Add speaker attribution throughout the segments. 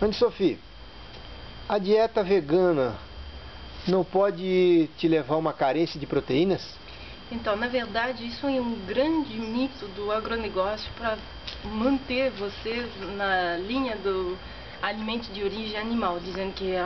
Speaker 1: Anne Sophie, a dieta vegana não pode te levar a uma carência de proteínas?
Speaker 2: Então, na verdade, isso é um grande mito do agronegócio para manter você na linha do alimento de origem animal, dizendo que é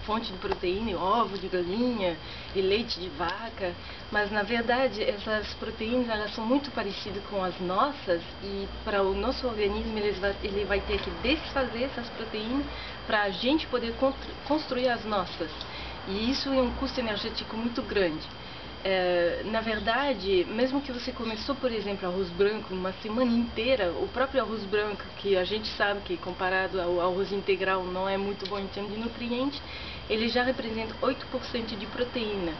Speaker 2: fonte de proteína, ovo de galinha e leite de vaca, mas na verdade essas proteínas elas são muito parecidas com as nossas e para o nosso organismo ele vai ter que desfazer essas proteínas para a gente poder construir as nossas, e isso é um custo energético muito grande. Na verdade, mesmo que você começou, por exemplo, arroz branco uma semana inteira, o próprio arroz branco, que a gente sabe que comparado ao arroz integral não é muito bom em termos de nutrientes, ele já representa 8% de proteína.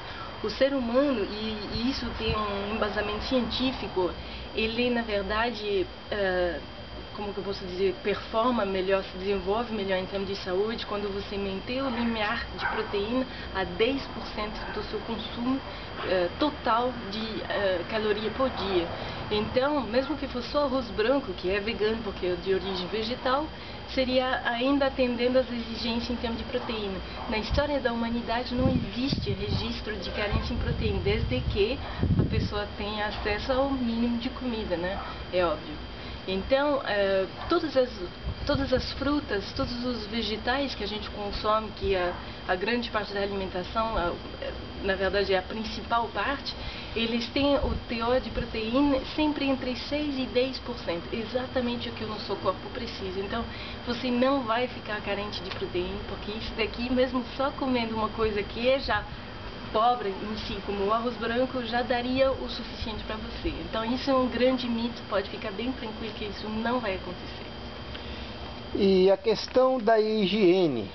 Speaker 2: O ser humano, e isso tem um embasamento científico, ele na verdade, como que eu posso dizer, performa melhor, se desenvolve melhor em termos de saúde quando você mantém o limiar de proteína a 10% do seu consumo total de caloria por dia. Então, mesmo que fosse só arroz branco, que é vegano porque é de origem vegetal, seria ainda atendendo às exigências em termos de proteína. Na história da humanidade não existe registro de carência em proteína, desde que a pessoa tenha acesso ao mínimo de comida, né? É óbvio. Então, todas as frutas, todos os vegetais que a gente consome, que a grande parte da alimentação, na verdade é a principal parte, eles têm o teor de proteína sempre entre 6 e 10%, exatamente o que o nosso corpo precisa. Então, você não vai ficar carente de proteína, porque isso daqui, mesmo só comendo uma coisa que é já pobre em si, como o arroz branco, já daria o suficiente para você. Então isso é um grande mito, pode ficar bem tranquilo que isso não vai acontecer.
Speaker 1: E a questão da higiene,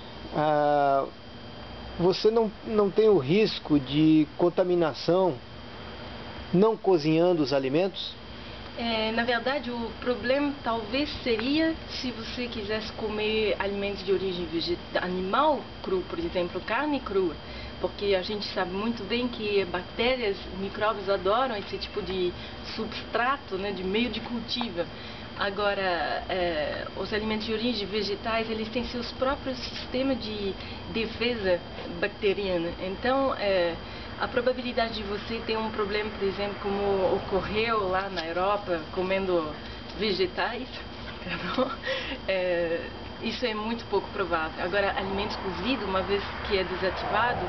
Speaker 1: você não tem o risco de contaminação não cozinhando os alimentos?
Speaker 2: Na verdade, o problema talvez seria se você quisesse comer alimentos de origem animal cru, por exemplo, carne crua, porque a gente sabe muito bem que bactérias, micróbios adoram esse tipo de substrato, né, de meio de cultivo. Agora, os alimentos de origem vegetais, eles têm seus próprios sistemas de defesa bacteriana. Então, a probabilidade de você ter um problema, por exemplo, como ocorreu lá na Europa, comendo vegetais, isso é muito pouco provável. Agora, alimentos cozidos, uma vez que é desativado,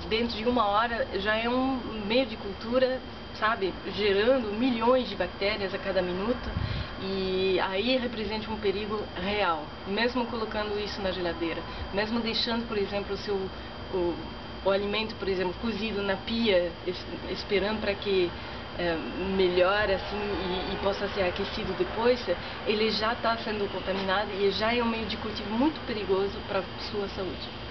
Speaker 2: dentro de 1 hora já é um meio de cultura, sabe, gerando milhões de bactérias a cada minuto, e aí representa um perigo real, mesmo colocando isso na geladeira, mesmo deixando, por exemplo, o alimento, por exemplo, cozido na pia, esperando para que melhore assim e possa ser aquecido depois, ele já está sendo contaminado e já é um meio de cultivo muito perigoso para a sua saúde.